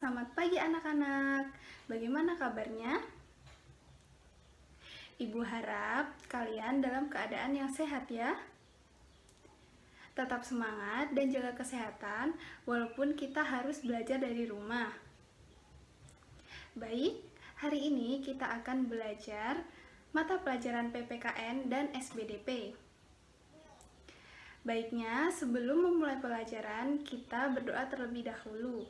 Selamat pagi anak-anak. Bagaimana kabarnya? Ibu harap kalian dalam keadaan yang sehat ya. Tetap semangat dan jaga kesehatan walaupun kita harus belajar dari rumah. Baik, hari ini kita akan belajar mata pelajaran PPKN dan SBDP. Baiknya, sebelum memulai pelajaran, kita berdoa terlebih dahulu.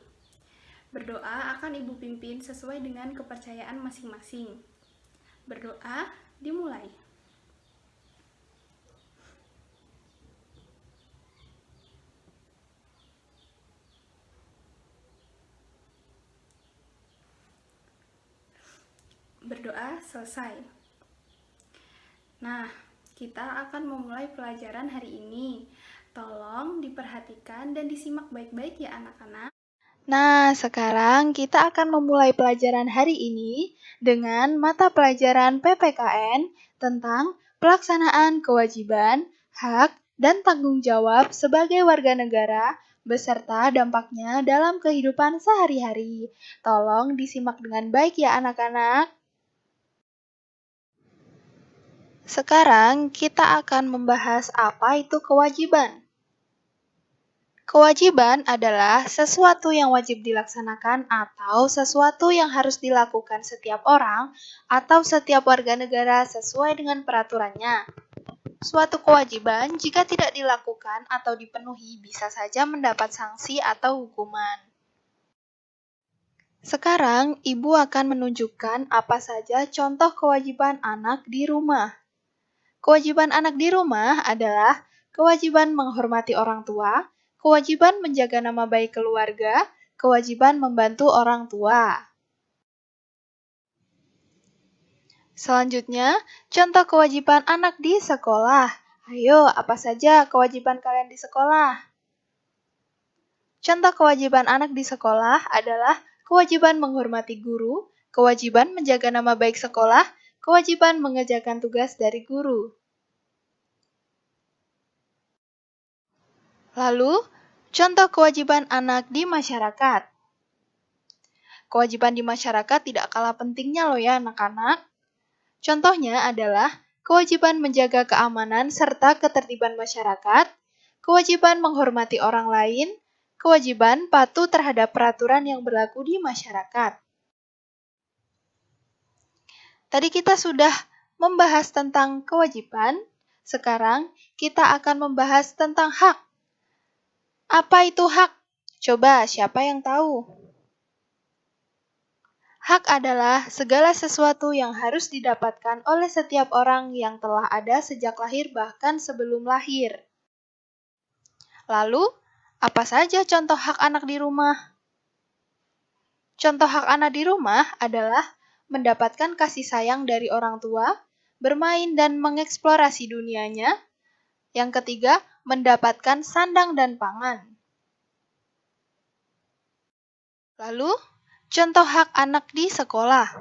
Berdoa akan Ibu pimpin sesuai dengan kepercayaan masing-masing. Berdoa dimulai. Berdoa selesai. Nah, kita akan memulai pelajaran hari ini. Tolong diperhatikan dan disimak baik-baik ya anak-anak. Nah, sekarang kita akan memulai pelajaran hari ini dengan mata pelajaran PPKN tentang pelaksanaan kewajiban, hak, dan tanggung jawab sebagai warga negara beserta dampaknya dalam kehidupan sehari-hari. Tolong disimak dengan baik ya anak-anak. Sekarang kita akan membahas apa itu kewajiban. Kewajiban adalah sesuatu yang wajib dilaksanakan atau sesuatu yang harus dilakukan setiap orang atau setiap warga negara sesuai dengan peraturannya. Suatu kewajiban jika tidak dilakukan atau dipenuhi bisa saja mendapat sanksi atau hukuman. Sekarang, Ibu akan menunjukkan apa saja contoh kewajiban anak di rumah. Kewajiban anak di rumah adalah kewajiban menghormati orang tua, kewajiban menjaga nama baik keluarga, kewajiban membantu orang tua. Selanjutnya, contoh kewajiban anak di sekolah. Ayo, apa saja kewajiban kalian di sekolah? Contoh kewajiban anak di sekolah adalah kewajiban menghormati guru, kewajiban menjaga nama baik sekolah, kewajiban mengerjakan tugas dari guru. Lalu, contoh kewajiban anak di masyarakat. Kewajiban di masyarakat tidak kalah pentingnya loh ya anak-anak. Contohnya adalah kewajiban menjaga keamanan serta ketertiban masyarakat, kewajiban menghormati orang lain, kewajiban patuh terhadap peraturan yang berlaku di masyarakat. Tadi kita sudah membahas tentang kewajiban, sekarang kita akan membahas tentang hak. Apa itu hak? Coba, siapa yang tahu? Hak adalah segala sesuatu yang harus didapatkan oleh setiap orang yang telah ada sejak lahir bahkan sebelum lahir. Lalu, apa saja contoh hak anak di rumah? Contoh hak anak di rumah adalah mendapatkan kasih sayang dari orang tua, bermain dan mengeksplorasi dunianya. Yang ketiga, mendapatkan sandang dan pangan. Lalu, contoh hak anak di sekolah.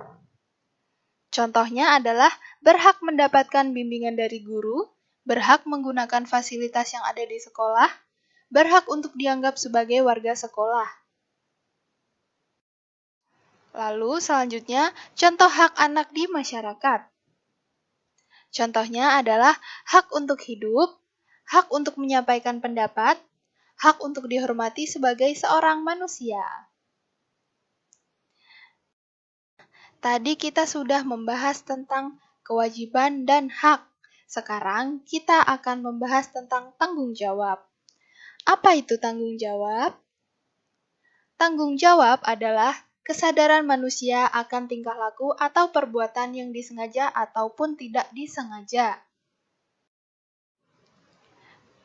Contohnya adalah berhak mendapatkan bimbingan dari guru, berhak menggunakan fasilitas yang ada di sekolah, berhak untuk dianggap sebagai warga sekolah. Lalu selanjutnya, contoh hak anak di masyarakat. Contohnya adalah hak untuk hidup, hak untuk menyampaikan pendapat, hak untuk dihormati sebagai seorang manusia. Tadi kita sudah membahas tentang kewajiban dan hak. Sekarang kita akan membahas tentang tanggung jawab. Apa itu tanggung jawab? Tanggung jawab adalah kesadaran manusia akan tingkah laku atau perbuatan yang disengaja ataupun tidak disengaja.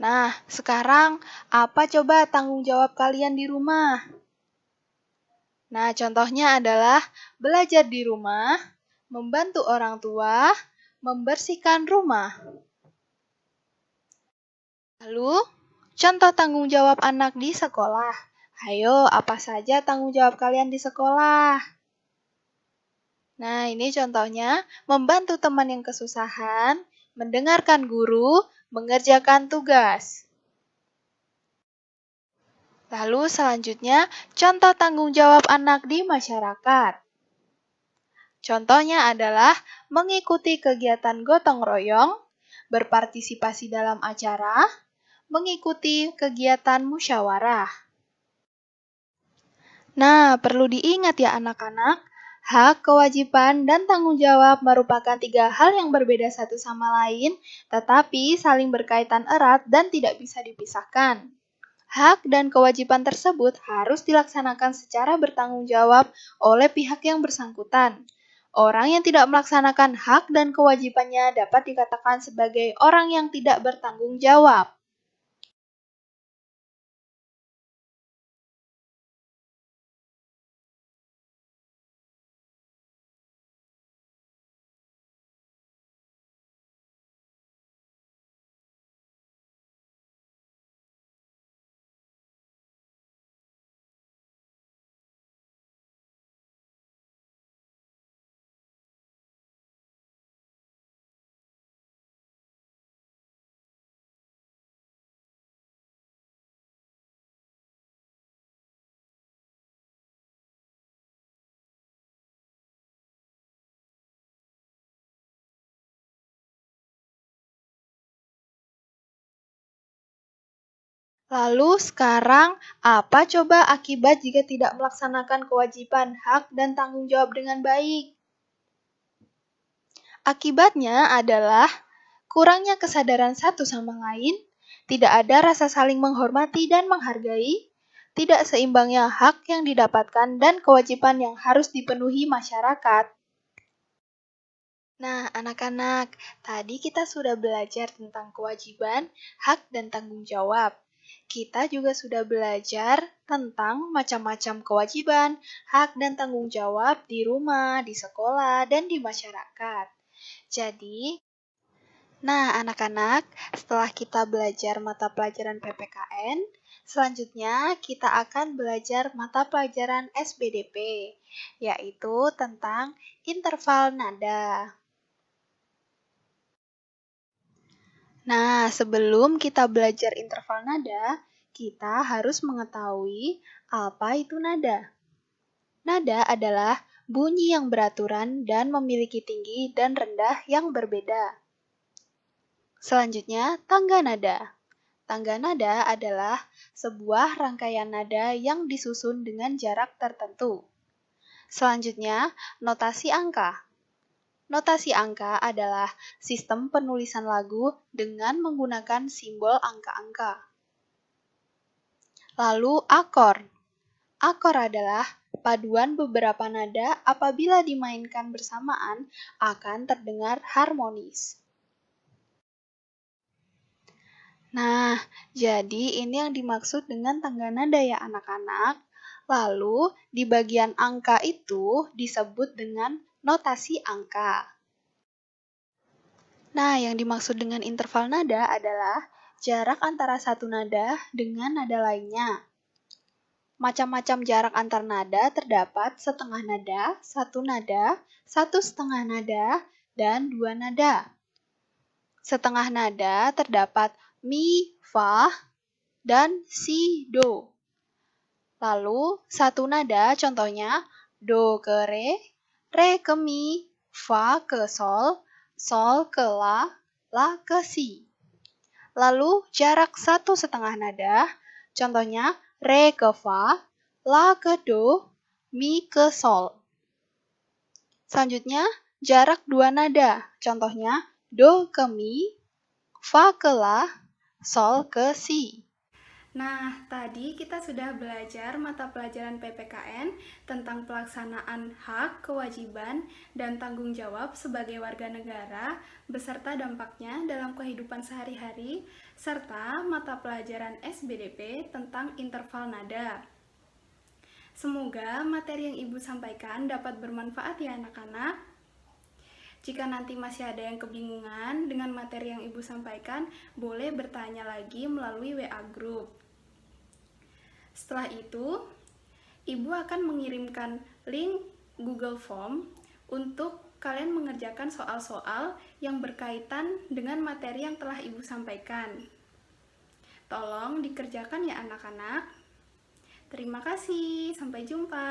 Nah, sekarang apa coba tanggung jawab kalian di rumah? Nah, contohnya adalah belajar di rumah, membantu orang tua, membersihkan rumah. Lalu, contoh tanggung jawab anak di sekolah. Ayo, apa saja tanggung jawab kalian di sekolah? Nah, ini contohnya membantu teman yang kesusahan, mendengarkan guru, mengerjakan tugas. Lalu selanjutnya, contoh tanggung jawab anak di masyarakat. Contohnya adalah mengikuti kegiatan gotong royong, berpartisipasi dalam acara, mengikuti kegiatan musyawarah. Nah, perlu diingat ya anak-anak, hak, kewajiban, dan tanggung jawab merupakan tiga hal yang berbeda satu sama lain, tetapi saling berkaitan erat dan tidak bisa dipisahkan. Hak dan kewajiban tersebut harus dilaksanakan secara bertanggung jawab oleh pihak yang bersangkutan. Orang yang tidak melaksanakan hak dan kewajibannya dapat dikatakan sebagai orang yang tidak bertanggung jawab. Lalu sekarang, apa coba akibat jika tidak melaksanakan kewajiban, hak, dan tanggung jawab dengan baik? Akibatnya adalah kurangnya kesadaran satu sama lain, tidak ada rasa saling menghormati dan menghargai, tidak seimbangnya hak yang didapatkan dan kewajiban yang harus dipenuhi masyarakat. Nah, anak-anak, tadi kita sudah belajar tentang kewajiban, hak, dan tanggung jawab. Kita juga sudah belajar tentang macam-macam kewajiban, hak, dan tanggung jawab di rumah, di sekolah, dan di masyarakat. Jadi, nah anak-anak, setelah kita belajar mata pelajaran PPKN, selanjutnya kita akan belajar mata pelajaran SBDP, yaitu tentang interval nada. Nah, sebelum kita belajar interval nada, kita harus mengetahui apa itu nada. Nada adalah bunyi yang beraturan dan memiliki tinggi dan rendah yang berbeda. Selanjutnya, tangga nada. Tangga nada adalah sebuah rangkaian nada yang disusun dengan jarak tertentu. Selanjutnya, notasi angka. Notasi angka adalah sistem penulisan lagu dengan menggunakan simbol angka-angka. Lalu akor. Akor adalah paduan beberapa nada apabila dimainkan bersamaan akan terdengar harmonis. Nah, jadi ini yang dimaksud dengan tangga nada ya anak-anak. Lalu di bagian angka itu disebut dengan notasi angka. Nah, yang dimaksud dengan interval nada adalah jarak antara satu nada dengan nada lainnya. Macam-macam jarak antar nada terdapat setengah nada, satu setengah nada, dan dua nada. Setengah nada terdapat mi, fa, dan si, do. Lalu, satu nada contohnya do ke re ke mi, fa ke sol ke la ke si. Lalu, jarak satu setengah nada, contohnya re ke fa, la ke do, mi ke sol. Selanjutnya, jarak dua nada, contohnya do ke mi, fa ke la, sol ke si. Nah, tadi kita sudah belajar mata pelajaran PPKN tentang pelaksanaan hak, kewajiban, dan tanggung jawab sebagai warga negara beserta dampaknya dalam kehidupan sehari-hari, serta mata pelajaran SBDP tentang interval nada. Semoga materi yang Ibu sampaikan dapat bermanfaat ya anak-anak. Jika nanti masih ada yang kebingungan dengan materi yang Ibu sampaikan, boleh bertanya lagi melalui WA Group. Setelah itu, Ibu akan mengirimkan link Google Form untuk kalian mengerjakan soal-soal yang berkaitan dengan materi yang telah Ibu sampaikan. Tolong dikerjakan ya anak-anak. Terima kasih, sampai jumpa.